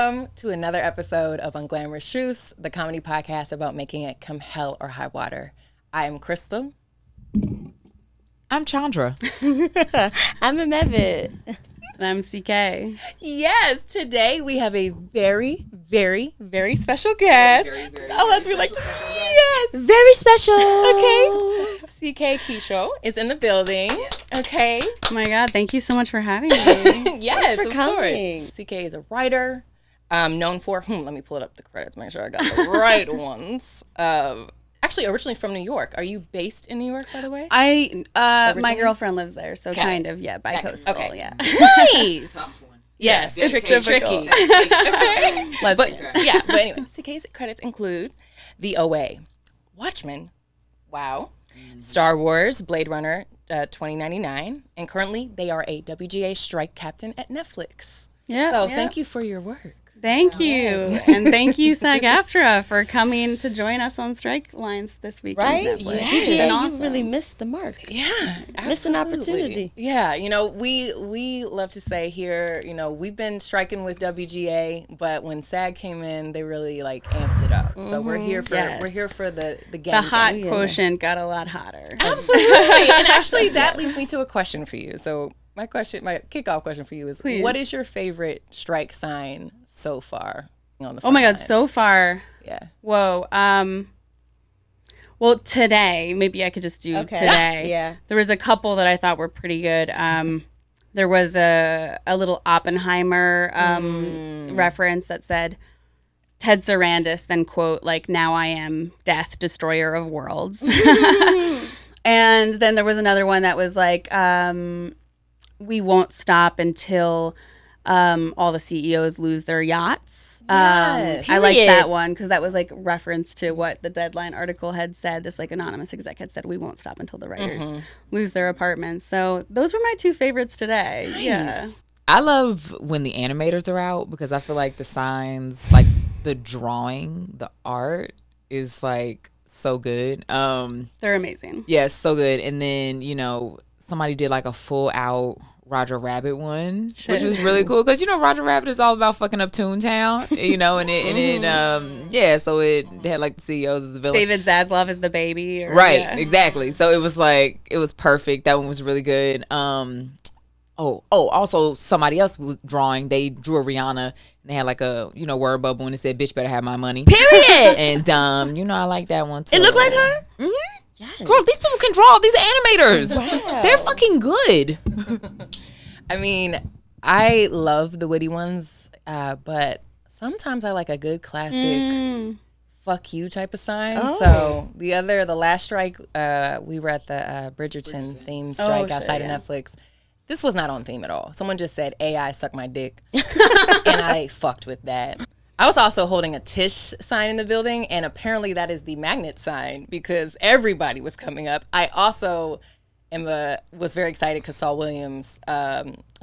welcome to another episode of Unglamorous Truths, the comedy podcast about making it come hell or high water. I'm Crystal. I'm Chandra. I'm Amevet. And I'm CK. Yes, today we have a very, very, very special guest. Let's be like, yes. Very special. Okay. CK Kiechel is in the building. Okay. Oh my God, thank you so much for having me. Yes, Thanks for of coming. course. CK is a writer, known for, let me pull it up the credits, make sure I got the right ones. Actually, originally from New York. Are you based in New York, by the way? My girlfriend lives there, so kind of, bi-coastal, Okay. yeah. Nice. Yes, It's tricky. difficult. Okay. But Anyway, CK's credits include The OA, Watchmen, wow, Star Wars, Blade Runner 2099, and currently they are a WGA strike captain at Netflix. Yeah. So thank you for your work. Thank you. And thank you, SAG-AFTRA, for coming to join us on Strike Lines this week. Right? Netflix. Yeah. It's been You awesome. really missed the mark. Yeah, Missed an absolutely. opportunity. Yeah, we love to say here, we've been striking with WGA, but when SAG came in, they really amped it up. So we're here for Yes. the game. The hot Yeah. quotient got a lot hotter. Absolutely. And actually, that leads me to a question for you. So my kickoff question for you is, Please. what is your favorite strike sign so far on the Oh my front God, lines? so far. Yeah. Whoa. Well, today, maybe I could just do today. Yeah. There was a couple that I thought were pretty good. There was a little Oppenheimer reference that said, Ted Sarandis then quote, now I am death, destroyer of worlds. And then there was another one that was we won't stop until all the CEOs lose their yachts. Yes. I liked Period. that one because that was reference to what the Deadline article had said. This anonymous exec had said, we won't stop until the writers lose their apartments. So those were my two favorites today. Nice. Yeah. I love when the animators are out because I feel like the signs, the drawing, the art is so good. They're amazing. Yeah, so good. And then, somebody did a full out Roger Rabbit one, which was really cool because Roger Rabbit is all about fucking up Toontown, so it had the CEOs as the villain. David Zaslav is the baby. Right, Yeah. exactly. So it was it was perfect. That one was really good. Also somebody else was drawing. They drew a Rihanna and they had a word bubble and it said, "Bitch better have my money." Period. And I like that one too. It looked like her? Mhm. Yes. Girl, these people can draw. These animators. Wow. They're fucking good. I mean, I love the witty ones, but sometimes I like a good classic fuck you type of sign. Oh. So the last strike, we were at the Bridgerton theme strike outside of Netflix. This was not on theme at all. Someone just said, AI suck my dick. And I fucked with that. I was also holding a Tish sign in the building, and apparently that is the magnet sign because everybody was coming up. I also was very excited because Saul Williams,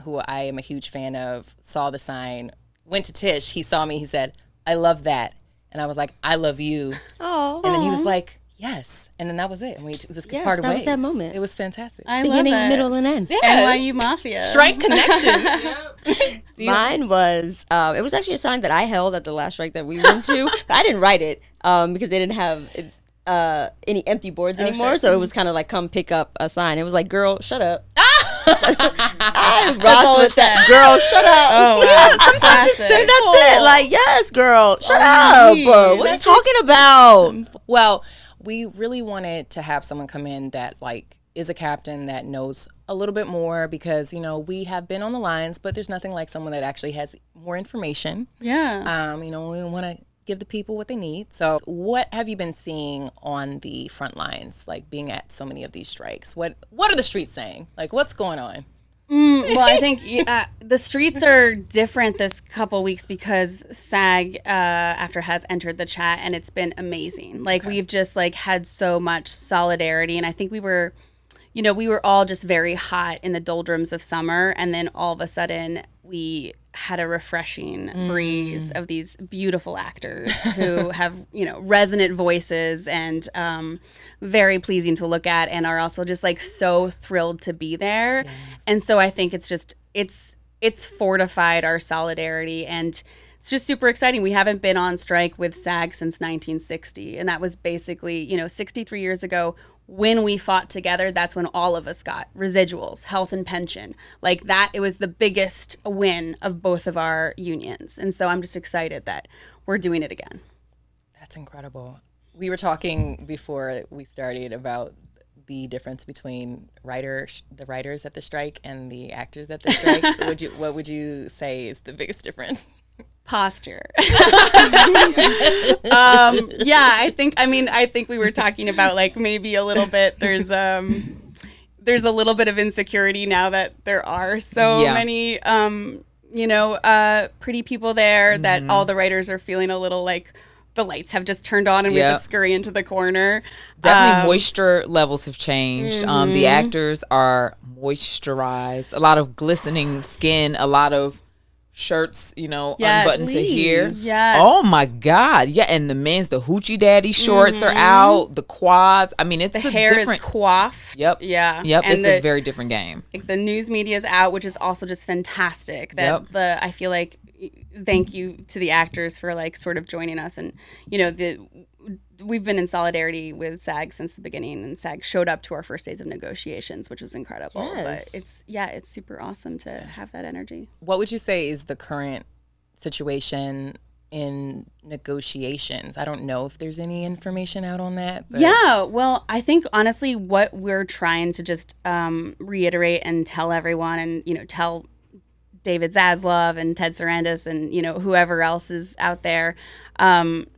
who I am a huge fan of, saw the sign, went to Tish. He saw me. He said, "I love that." And I was like, "I love you." Oh. And then he was like, "Yes." And then that was it. And we just Yes, parted that was ways. that moment. It was fantastic. I Beginning, love it. middle, and end. NYU Mafia. Strike connection. Mine was, it was actually a sign that I held at the last strike that we went to. I didn't write it because they didn't have any empty boards anymore. sure. So it was kind of come pick up a sign. It was girl, shut up. I rocked with that. Girl, shut up. Oh, wow. Yeah, sometimes it's, Classic. that's it. Yes, girl, shut up. What are you talking about? Well, we really wanted to have someone come in that is a captain that knows a little bit more because we have been on the lines, but there's nothing like someone that actually has more information. Yeah. We want to give the people what they need. So what have you been seeing on the front lines, being at so many of these strikes? What are the streets saying? What's going on? Well, I think the streets are different this couple weeks because SAG-AFTRA has entered the chat and it's been amazing. We've just had so much solidarity, and I think we were all just very hot in the doldrums of summer, and then all of a sudden we had a refreshing breeze of these beautiful actors who have, resonant voices and very pleasing to look at and are also just so thrilled to be there. Yeah. And so I think it's fortified our solidarity, and it's just super exciting. We haven't been on strike with SAG since 1960. And that was basically, 63 years ago when we fought together. That's when all of us got residuals, health and pension. Like that, it was the biggest win of both of our unions. And so I'm just excited that we're doing it again. That's incredible. We were talking before we started about the difference between the writers at the strike and the actors at the strike. What would you say is the biggest difference? Posture. I think we were talking about like maybe a little bit there's a little bit of insecurity now that there are so many pretty people there that all the writers are feeling a little like the lights have just turned on and we have to scurry into the corner. Definitely moisture levels have changed. The actors are moisturized, a lot of glistening skin, a lot of shirts, unbuttoned to here. Yes. Oh my God. Yeah. And the hoochie daddy shorts are out, the quads. I mean, it's the hair is coiffed. Yep. Yeah. Yep. And it's a very different game. Like the news media is out, which is also just fantastic. I feel like, thank you to the actors for like sort of joining us. And, we've been in solidarity with SAG since the beginning, and SAG showed up to our first days of negotiations, which was incredible. Yes. But it's super awesome to have that energy. What would you say is the current situation in negotiations? I don't know if there's any information out on that. But. Yeah, well, I think honestly what we're trying to just reiterate and tell everyone and, tell David Zaslav and Ted Sarandis and, whoever else is out there,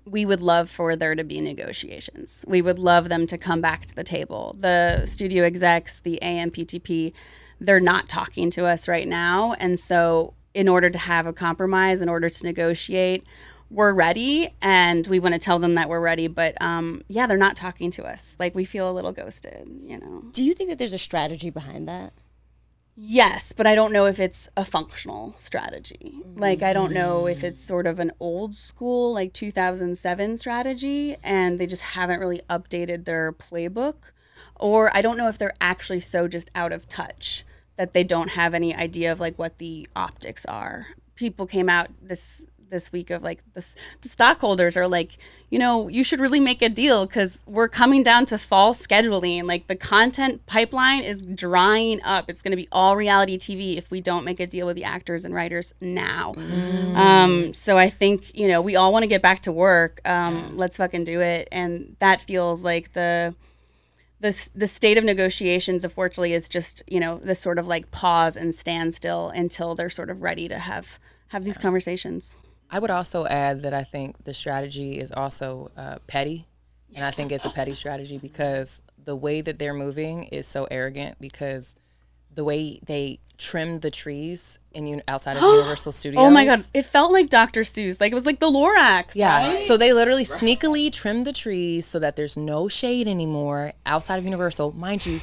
we would love for there to be negotiations. We would love them to come back to the table. The studio execs, the AMPTP, they're not talking to us right now. And so in order to have a compromise, in order to negotiate, we're ready and we want to tell them that we're ready. But they're not talking to us. Like we feel a little ghosted, Do you think that there's a strategy behind that? Yes, but I don't know if it's a functional strategy. Like, I don't know if it's sort of an old school, like 2007 strategy, and they just haven't really updated their playbook. Or I don't know if they're actually so just out of touch that they don't have any idea of, like, what the optics are. People came out this week of like the stockholders are like, you should really make a deal because we're coming down to fall scheduling. Like the content pipeline is drying up. It's going to be all reality TV if we don't make a deal with the actors and writers now. So I think, we all want to get back to work. Let's fucking do it. And that feels like the state of negotiations, unfortunately, is just, this sort of like pause and standstill until they're sort of ready to have these conversations. I would also add that I think the strategy is also petty. And I think it's a petty strategy because the way that they're moving is so arrogant because the way they trimmed the trees outside of Universal Studios. Oh my God. It felt like Dr. Seuss. Like it was like the Lorax. Yeah. Right? So they literally sneakily trimmed the trees so that there's no shade anymore outside of Universal. Mind you,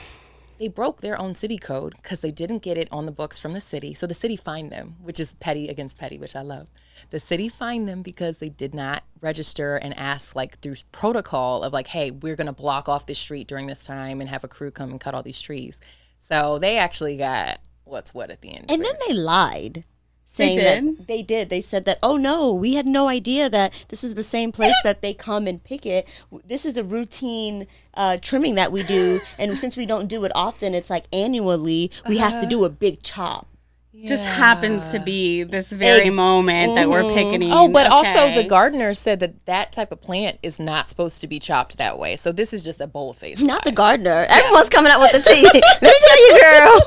they broke their own city code because they didn't get it on the books from the city. So the city fined them, which is petty against petty, which I love. The city fined them because they did not register and ask like through protocol of like, hey, we're going to block off this street during this time and have a crew come and cut all these trees. So they actually got what's what at the end. And then they lied. Saying that they did. They said that, oh no, we had no idea that this was the same place that they come and pick it. This is a routine trimming that we do. And since we don't do it often, it's like annually, we have to do a big chop. Yeah. Just happens to be this very moment that we're picketing. Oh, but also the gardener said that type of plant is not supposed to be chopped that way. So this is just a bold-faced lie. Not the gardener. Everyone's coming out with the tea. Let me tell you, girl.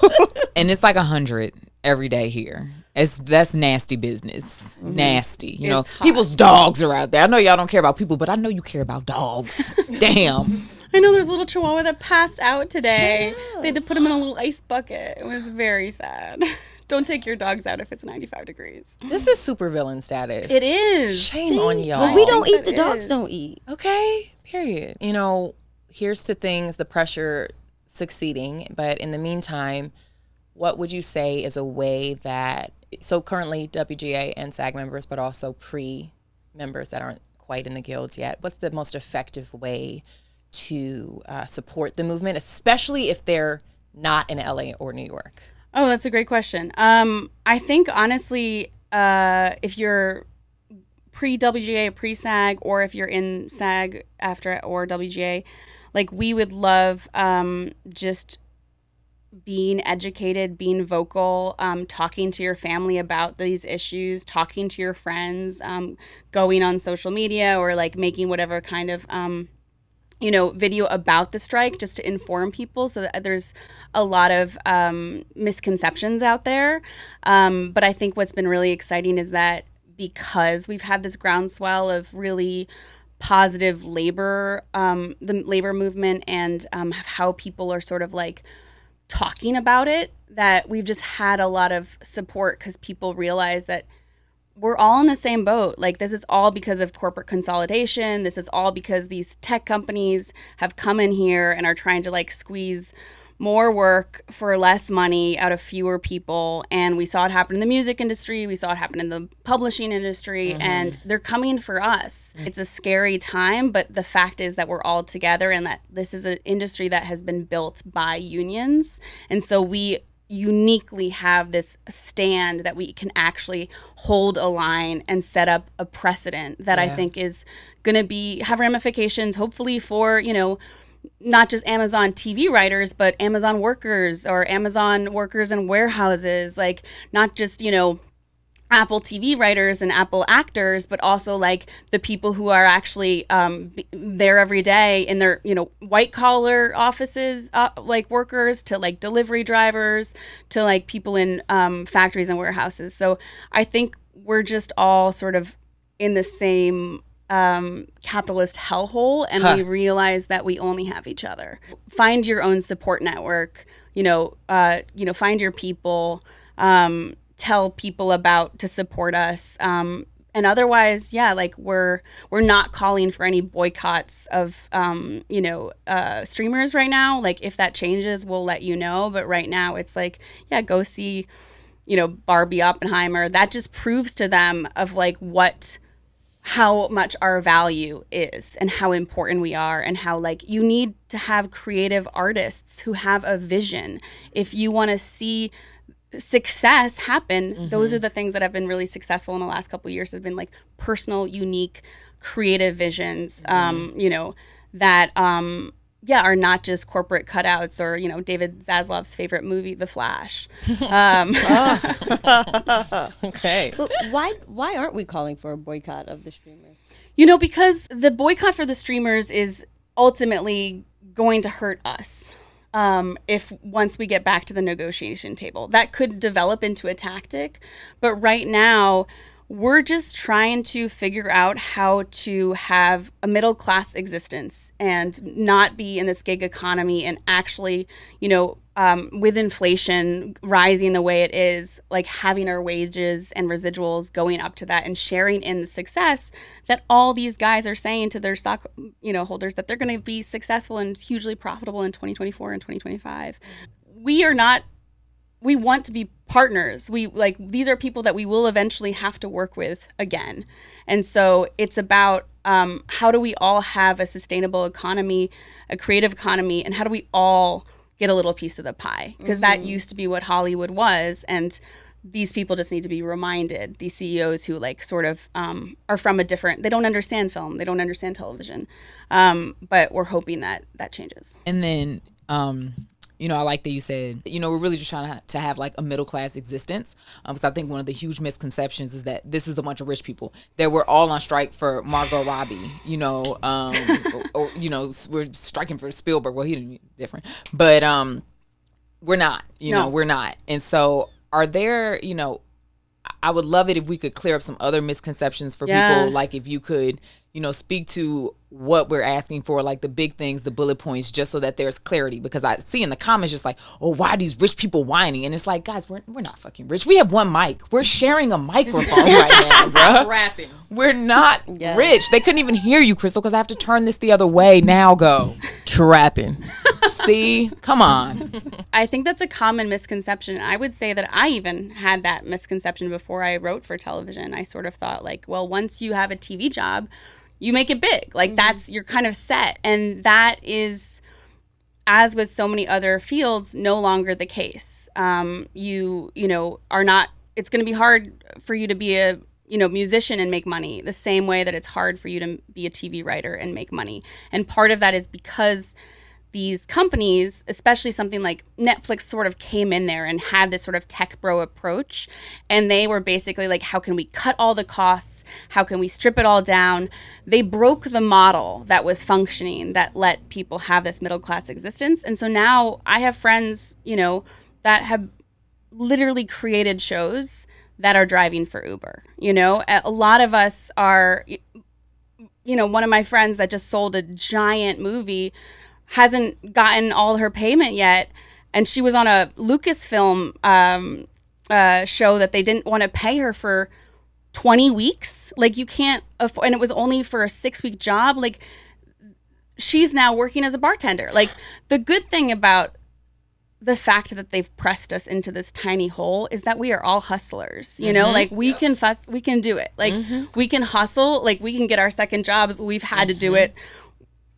And it's like 100 every day here. That's nasty business. Nasty. People's dogs are out there. I know y'all don't care about people, but I know you care about dogs. Damn. I know there's a little chihuahua that passed out today. They had to put him in a little ice bucket. It was very sad. Don't take your dogs out if it's 95 degrees. This is supervillain status. It is. Shame on y'all. When we don't eat, the dogs don't eat. Okay, period. Here's to things, the pressure succeeding. But in the meantime, what would you say is a way that, so currently WGA and SAG members, but also pre-members that aren't quite in the guilds yet, what's the most effective way to support the movement, especially if they're not in LA or New York? Oh, that's a great question. I think honestly, if you're pre-WGA, pre-SAG, or if you're in SAG after or WGA, like we would love just being educated, being vocal, talking to your family about these issues, talking to your friends, going on social media or like making whatever kind of video about the strike just to inform people, so that there's a lot of misconceptions out there. But I think what's been really exciting is that because we've had this groundswell of really positive labor, the labor movement, and how people are sort of like talking about it, that we've just had a lot of support because people realize that we're all in the same boat. Like, this is all because of corporate consolidation. This is all because these tech companies have come in here and are trying to like squeeze more work for less money out of fewer people. And we saw it happen in the music industry. We saw it happen in the publishing industry, and they're coming for us. It's a scary time, but the fact is that we're all together, and that this is an industry that has been built by unions. And so we uniquely have this stand that we can actually hold a line and set up a precedent that I think is going to have ramifications, hopefully, for, not just Amazon TV writers, but Amazon workers or Amazon workers in warehouses, like not just, Apple TV writers and Apple actors, but also like the people who are actually there every day in their, white collar offices, like workers, to like delivery drivers, to like people in factories and warehouses. So I think we're just all sort of in the same capitalist hellhole, and we realize that we only have each other. Find your own support network, find your people, tell people to support us. And otherwise, like we're not calling for any boycotts of, streamers right now. Like if that changes, we'll let you know. But right now it's like, go see, Barbie Oppenheimer. That just proves to them of like how much our value is and how important we are, and how like you need to have creative artists who have a vision. If you want to see success happen, those are the things that have been really successful in the last couple of years, have been like personal, unique, creative visions, that are not just corporate cutouts or, David Zaslav's favorite movie, The Flash. Okay. But why aren't we calling for a boycott of the streamers? Because the boycott for the streamers is ultimately going to hurt us. If once we get back to the negotiation table, that could develop into a tactic. But right now, we're just trying to figure out how to have a middle class existence and not be in this gig economy, and actually, with inflation rising the way it is, like having our wages and residuals going up to that, and sharing in the success that all these guys are saying to their stock, holders, that they're going to be successful and hugely profitable in 2024 and 2025. We want to be partners. These are people that we will eventually have to work with again. And so it's about how do we all have a sustainable economy, a creative economy, and how do we all get a little piece of the pie? Because that used to be what Hollywood was. And these people just need to be reminded, these CEOs who are from they don't understand film, they don't understand television. But we're hoping that changes. And then, I like that you said, we're really just trying to have like a middle class existence. Because I think one of the huge misconceptions is that this is a bunch of rich people, that we're all on strike for Margot Robbie, or we're striking for Spielberg. Well, he didn't different, but we're not, No. we're not. And so are there, I would love it if we could clear up some other misconceptions for people. Like if you could, speak to what we're asking for, like the big things, the bullet points, just so that there's clarity. Because I see in the comments just like, oh, why are these rich people whining? And it's like, guys, we're not fucking rich. We have one mic. We're sharing a microphone right now, bro. Rapping. We're not rich. They couldn't even hear you, Crystal, because I have to turn this the other way. Now go. Trapping. See? Come on. I think that's a common misconception. I would say that I even had that misconception before I wrote for television. I sort of thought like, well, once you have a TV job, you make it big. Like you're kind of set. And that is, as with so many other fields, no longer the case. You are not, it's going to be hard for you to be a musician and make money, the same way that it's hard for you to be a TV writer and make money. And part of that is because these companies, especially something like Netflix, sort of came in there and had this sort of tech bro approach. And they were basically like, how can we cut all the costs? How can we strip it all down? They broke the model that was functioning that let people have this middle class existence. And so now I have friends, that have literally created shows that are driving for Uber. A lot of us are, one of my friends that just sold a giant movie hasn't gotten all her payment yet, and she was on a Lucasfilm show that they didn't want to pay her for 20 weeks. Like, you can't afford, and it was only for a 6-week job. Like, she's now working as a bartender. Like, the good thing about the fact that they've pressed us into this tiny hole is that we are all hustlers, like we can do it. Like, we can hustle, like we can get our second jobs. We've had to do it.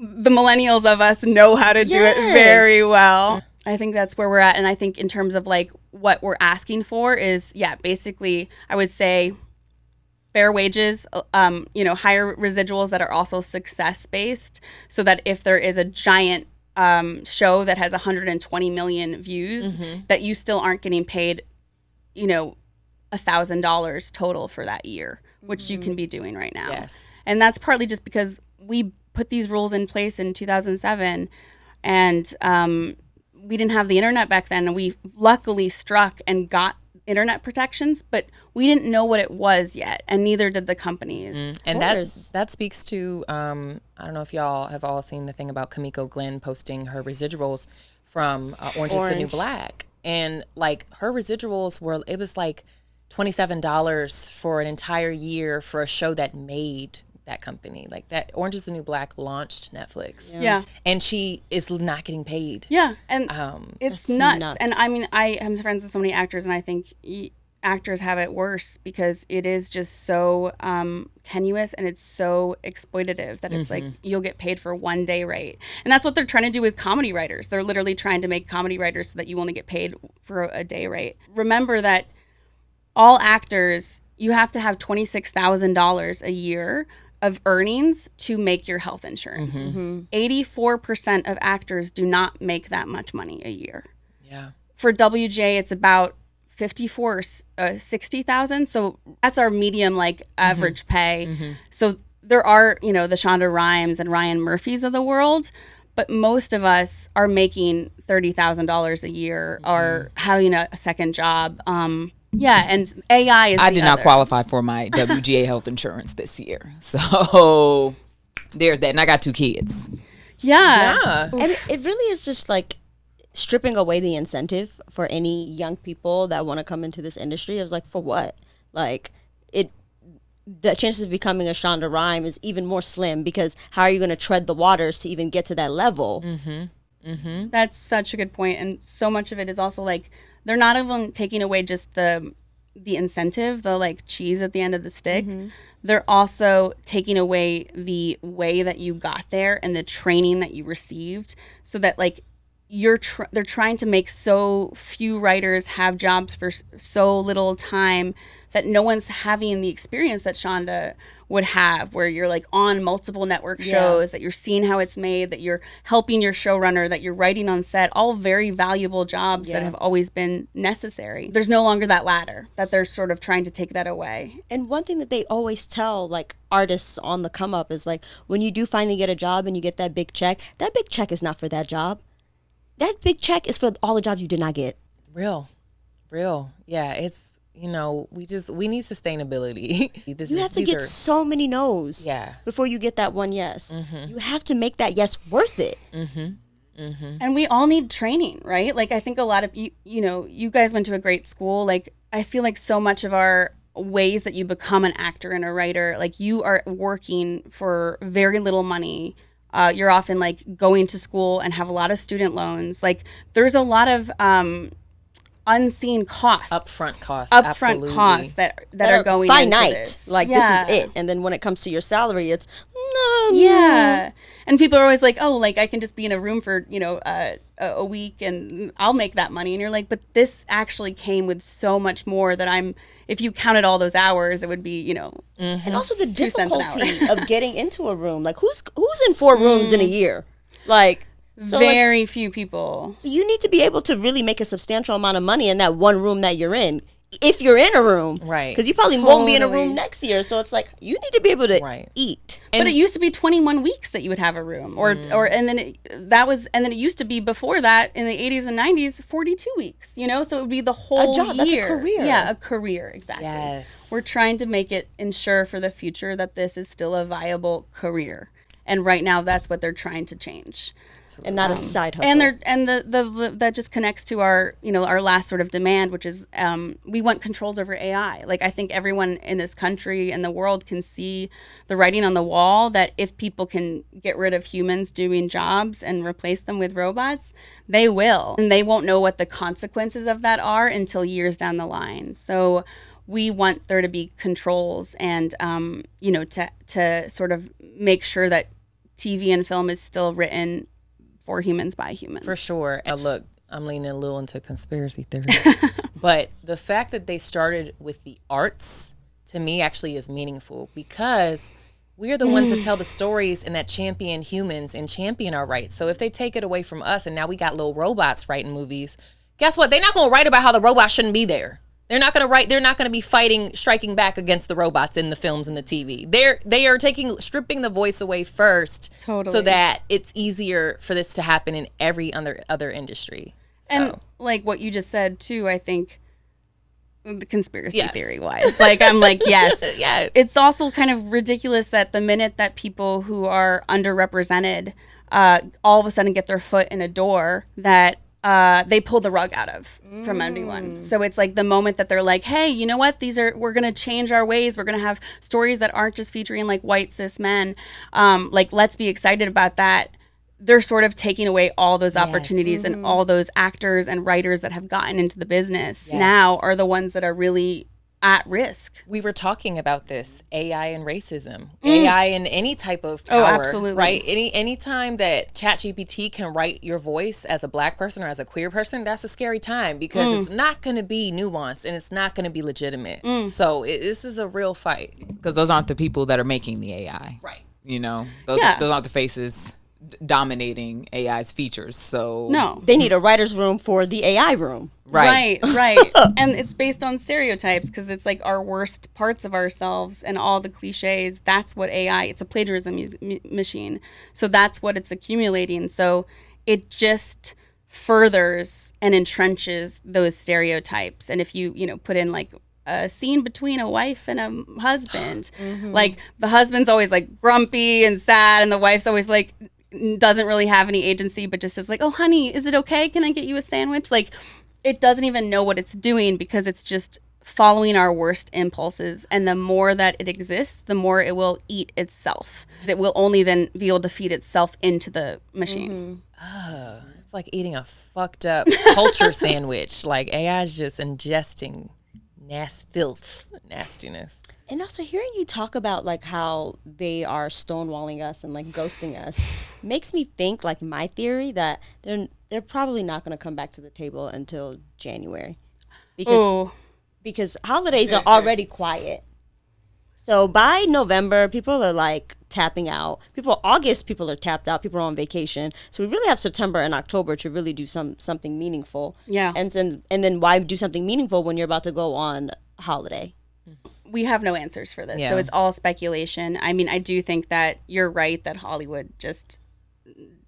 The millennials of us know how to do it very well. I think that's where we're at. And I think in terms of like what we're asking for is, basically I would say fair wages, higher residuals that are also success-based, so that if there is a giant show that has 120 million views, that you still aren't getting paid, $1,000 total for that year, which you can be doing right now. Yes. And that's partly just because we put these rules in place in 2007, and we didn't have the internet back then, and we luckily struck and got internet protections, but we didn't know what it was yet, and neither did the companies. And that speaks to I don't know if y'all have all seen the thing about Kamiko Glenn posting her residuals from Orange is the New Black, and like her residuals it was like $27 for an entire year for a show that made that company. Like, that Orange is the New Black launched Netflix. Yeah. And she is not getting paid. Yeah. And it's nuts. And I mean, I am friends with so many actors, and I think actors have it worse because it is just so tenuous, and it's so exploitative that it's like you'll get paid for one day rate. And that's what they're trying to do with comedy writers. They're literally trying to make comedy writers so that you only get paid for a day rate. Remember that all actors, you have to have $26,000 a year of earnings to make your health insurance. 84% of actors do not make that much money a year. Yeah. For WJ, it's about 54 or 60,000. So that's our medium, like, average pay. So there are, the Shonda Rhimes and Ryan Murphys of the world, but most of us are making $30,000 a year or having a second job. Yeah, and AI is I did not qualify for my WGA health insurance this year. So there's that. And I got 2 kids. Yeah. And it really is just like stripping away the incentive for any young people that want to come into this industry. It was like, for what? Like, the chances of becoming a Shonda Rhimes is even more slim, because how are you going to tread the waters to even get to that level? That's such a good point. And so much of it is also like, they're not even taking away just the incentive, the like cheese at the end of the stick. They're also taking away the way that you got there and the training that you received, so that like they're trying to make so few writers have jobs for so little time that no one's having the experience that Shonda would have, where you're like on multiple network shows, that you're seeing how it's made, that you're helping your showrunner, that you're writing on set, all very valuable jobs that have always been necessary. There's no longer that ladder, that they're sort of trying to take that away. And one thing that they always tell like artists on the come up is like, when you do finally get a job and you get that big check is not for that job. That big check is for all the jobs you did not get. Real. Yeah, it's, we need sustainability. You have to get so many no's before you get that one yes. You have to make that yes worth it. And we all need training, right? Like, I think a lot of you guys went to a great school. Like, I feel like so much of our ways that you become an actor and a writer, like, you are working for very little money. You're often like going to school and have a lot of student loans. Like, there's a lot of unseen costs, upfront costs that are going finite. Into this. Like this is it, and then when it comes to your salary, it's and people are always like, oh, like I can just be in a room for a week and I'll make that money, and you're like, but this actually came with so much more that if you counted all those hours, it would be and also the difficulty of getting into a room. Like who's in 4 rooms in a year, like. So very few people. So you need to be able to really make a substantial amount of money in that one room that you're in, if you're in a room, right? Because you probably won't be in a room next year. So it's like you need to be able to eat. But it used to be 21 weeks that you would have a room, and then it used to be before that in the 80s and 90s 42 weeks. So it would be the whole job. year. That's a career. Yeah, a career, exactly. Yes. We're trying to ensure for the future that this is still a viable career. And right now, that's what they're trying to change, and not a side hustle. And the that just connects to our our last sort of demand, which is we want controls over AI. Like I think everyone in this country and the world can see the writing on the wall that if people can get rid of humans doing jobs and replace them with robots, they will, and they won't know what the consequences of that are until years down the line. So we want there to be controls and to sort of make sure that TV and film is still written for humans by humans. For sure. Look, I'm leaning a little into conspiracy theory. But the fact that they started with the arts, to me, actually is meaningful because we're the ones that tell the stories and that champion humans and champion our rights. So if they take it away from us and now we got little robots writing movies, guess what? They're not going to write about how the robots shouldn't be there. They're not going to be striking back against the robots in the films and the TV. They are stripping the voice away first, so that it's easier for this to happen in every other industry. So. And like what you just said too, I think the conspiracy theory wise, like I'm like, yes, yeah. It's also kind of ridiculous that the minute that people who are underrepresented, all of a sudden get their foot in a door that they pull the rug out of from anyone. So it's like the moment that they're like, hey, you know what? We're going to change our ways. We're going to have stories that aren't just featuring like white cis men. Like, let's be excited about that. They're sort of taking away all those opportunities and all those actors and writers that have gotten into the business now are the ones that are really at risk. We were talking about this, AI and racism, AI and any type of power, absolutely. Right? Any time that ChatGPT can write your voice as a Black person or as a queer person, that's a scary time because it's not going to be nuanced and it's not going to be legitimate. So this is a real fight. Because those aren't the people that are making the AI. Right. Those aren't the faces dominating AI's features. So no, they need a writer's room for the AI room. Right. And it's based on stereotypes because it's like our worst parts of ourselves and all the cliches. That's what AI, it's a plagiarism machine. So that's what it's accumulating. So it just furthers and entrenches those stereotypes. And if you put in like a scene between a wife and a husband, like the husband's always like grumpy and sad and the wife's always like doesn't really have any agency, but just is like, oh honey, is it okay? Can I get you a sandwich? Like it doesn't even know what it's doing because it's just following our worst impulses. And the more that it exists, the more it will eat itself. It will only then be able to feed itself into the machine. Oh, it's like eating a fucked up culture sandwich. Like AI is just ingesting nastiness. And also hearing you talk about like how they are stonewalling us and like ghosting us makes me think, like my theory, that they're probably not going to come back to the table until January because holidays are already quiet. So by November, people are like tapping out. August, people are tapped out. People are on vacation. So we really have September and October to really do something meaningful. Yeah. And then why do something meaningful when you're about to go on holiday? We have no answers for this. So it's all speculation. I mean, I do think that you're right that Hollywood just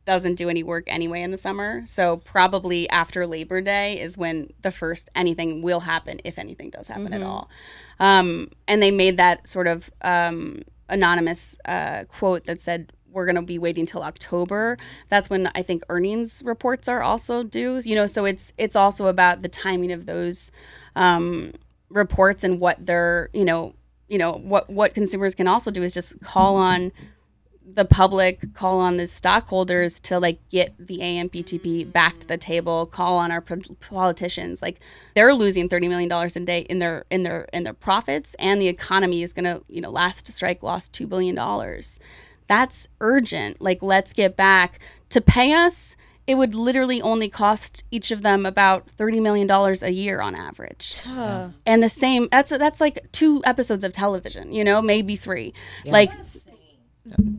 doesn't do any work anyway in the summer. So probably after Labor Day is when the first anything will happen, if anything does happen at all. And they made that sort of anonymous quote that said, we're going to be waiting till October. That's when I think earnings reports are also due. So it's also about the timing of those reports and what they're, what consumers can also do is just call on the public, call on the stockholders to like get the AMPTP back to the table, call on our politicians. Like they're losing $30 million a day in their profits, and the economy is going to, last strike lost $2 billion. That's urgent. Like, let's get back to pay us. It would literally only cost each of them about $30 million a year on average. And the same, that's like 2 episodes of television, maybe 3. Yeah. Like,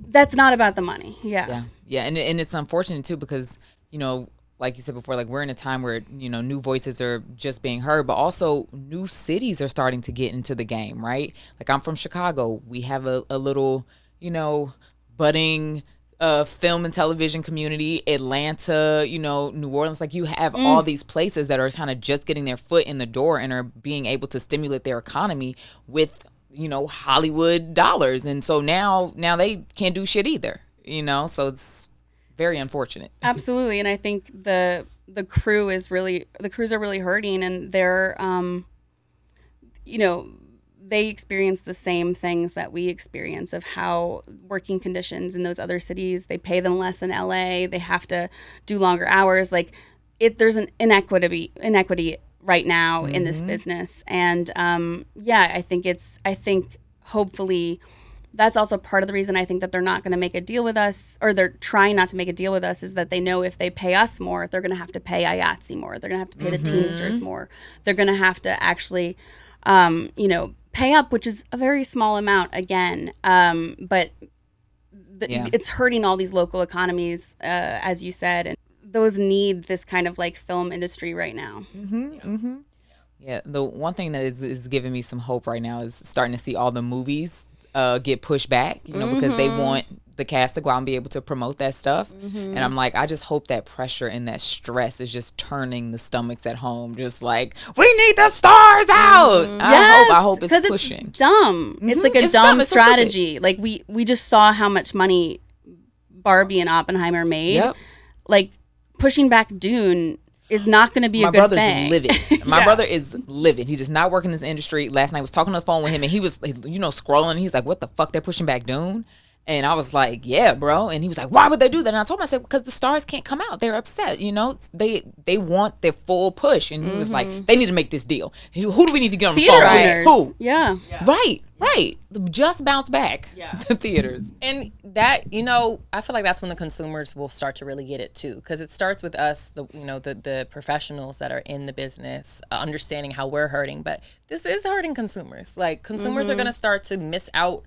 that's not about the money. Yeah. And it's unfortunate too, because, like you said before, like we're in a time where, new voices are just being heard, but also new cities are starting to get into the game, right? Like I'm from Chicago. We have a little, budding film and television community. Atlanta, New Orleans, like you have all these places that are kind of just getting their foot in the door and are being able to stimulate their economy with, Hollywood dollars. And so now they can't do shit either, so it's very unfortunate. Absolutely. And I think the crews are really hurting, and they're, they experience the same things that we experience of how working conditions in those other cities, they pay them less than LA. They have to do longer hours. Like there's an inequity right now in this business. And I think hopefully that's also part of the reason I think that they're not going to make a deal with us, or they're trying not to make a deal with us, is that they know if they pay us more, they're going to have to pay IATSE more. They're going to have to pay the Teamsters more. They're going to have to actually, pay up, which is a very small amount again. But it's hurting all these local economies, as you said, and those need this kind of like film industry right now. Yeah, the one thing that is giving me some hope right now is starting to see all the movies get pushed back, because they want the cast to go out and be able to promote that stuff. And I'm like, I just hope that pressure and that stress is just turning the stomachs at home, just like, we need the stars out. I hope it's pushing. It's dumb. It's like a dumb strategy. Like we just saw how much money Barbie and Oppenheimer made. Like pushing back Dune is not going to be a good thing. My brother is livid. He does not work in this industry. Last night I was talking on the phone with him, and he was, scrolling. He's like, what the fuck? They're pushing back Dune? And I was like, yeah, bro. And he was like, why would they do that? And I told him, I said, because the stars can't come out. They're upset. They want their full push. And he was like, they need to make this deal. Who do we need to get on the phone with? Who? Yeah. Right. Just bounce back. The theaters. And that, I feel like that's when the consumers will start to really get it too. Because it starts with us, the professionals that are in the business, understanding how we're hurting. But this is hurting consumers. Like consumers are going to start to miss out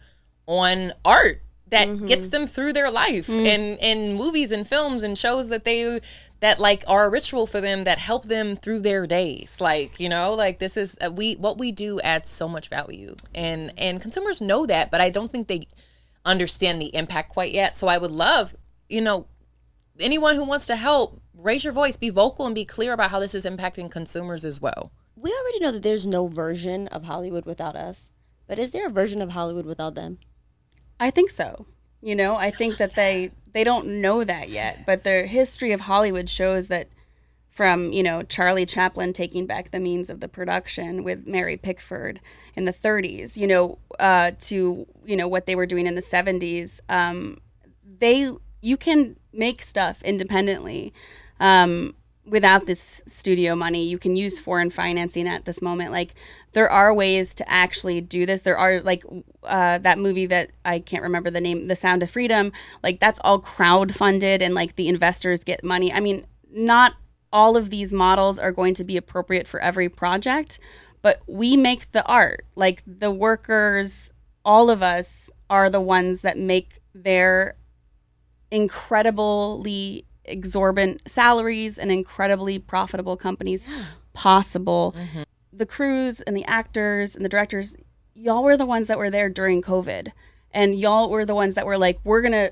on art that gets them through their life, and movies and films and shows that like are a ritual for them, that help them through their days. Like, like this is what we do adds so much value, and consumers know that, but I don't think they understand the impact quite yet. So I would love, anyone who wants to help, raise your voice, be vocal, and be clear about how this is impacting consumers as well. We already know that there's no version of Hollywood without us, but is there a version of Hollywood without them? I think so. I think that they don't know that yet, but the history of Hollywood shows that from, Charlie Chaplin taking back the means of the production with Mary Pickford in the 30s, to, what they were doing in the 70s. You can make stuff independently without this studio money. You can use foreign financing at this moment. Like, there are ways to actually do this. There are, like, that movie that I can't remember the name, The Sound of Freedom. Like, that's all crowdfunded, and, like, the investors get money. I mean, not all of these models are going to be appropriate for every project, but we make the art. Like, the workers, all of us are the ones that make their incredibly exorbitant salaries and incredibly profitable companies possible. The crews and the actors and the directors, y'all were the ones that were there during COVID, and y'all were the ones that were like, we're gonna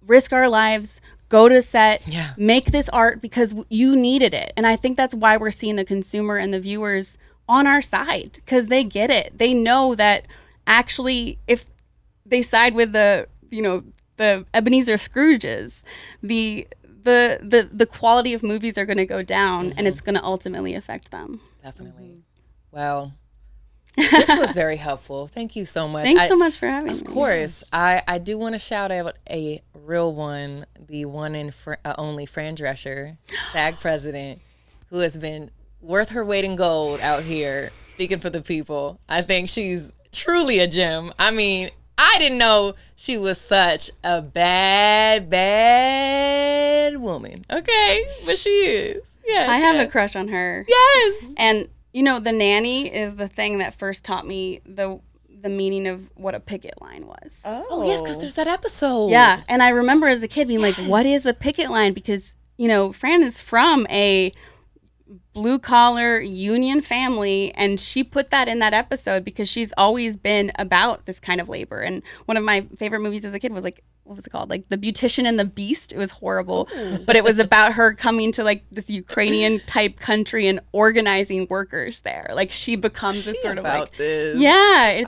risk our lives, go to set, make this art because you needed it. And I think that's why we're seeing the consumer and the viewers on our side, because they get it. They know that actually if they side with the Ebenezer Scrooges, the quality of movies are going to go down, and it's going to ultimately affect them. Definitely. Well, This was very helpful. Thank you so much. Thanks so much for having me. Of course. Yes. I do want to shout out a real one, the one and only Fran Drescher, SAG president, who has been worth her weight in gold out here speaking for the people. I think she's truly a gem. I mean, I didn't know she was such a bad woman. Okay, but she is. Yes, I have a crush on her. Yes. And The Nanny is the thing that first taught me the meaning of what a picket line was. Oh yes, because there's that episode. Yeah, and I remember as a kid being like, what is a picket line? Because, Fran is from a blue-collar union family, and she put that in that episode because she's always been about this kind of labor. And one of my favorite movies as a kid was like, what was it called? Like The Beautician and the Beast. It was horrible, but it was about her coming to like this Ukrainian type country and organizing workers there. Like she becomes this sort of like, this. Yeah,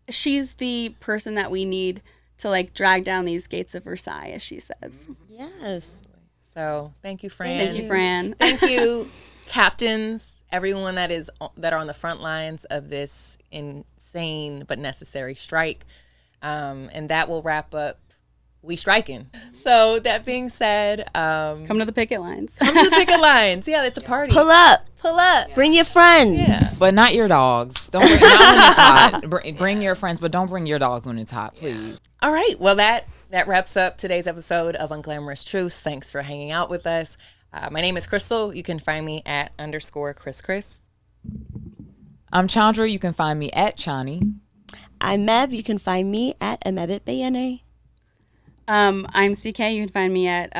she's the person that we need to like drag down these gates of Versailles, as she says. Yes. So thank you, Fran. Thank you, Fran. Thank you, captains, everyone that are on the front lines of this insane but necessary strike. And that will wrap up We Strikin'. So that being said, come to the picket lines. Come to the picket lines. Yeah, it's a party. Pull up. Yeah. Bring your friends. Yeah. But not your dogs. Don't bring not when it's hot. Bring your friends, but don't bring your dogs when it's hot, please. All right. Well, that wraps up today's episode of Unglamorous Truths. Thanks for hanging out with us. My name is Crystal. You can find me at @_Chris. I'm Chandra. You can find me at Chani. I'm Meb. You can find me at Amebitbna. I'm CK. You can find me at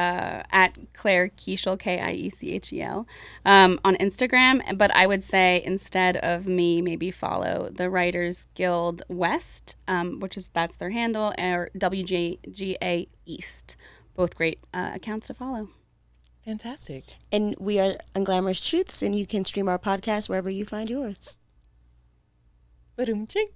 Claire Kiechel, Kiechel, on Instagram. But I would say instead of me, maybe follow the Writers Guild West, that's their handle, or WGA East. Both great accounts to follow. Fantastic. And we are Unglamorous Truths, and you can stream our podcast wherever you find yours. Ba-doom-ching.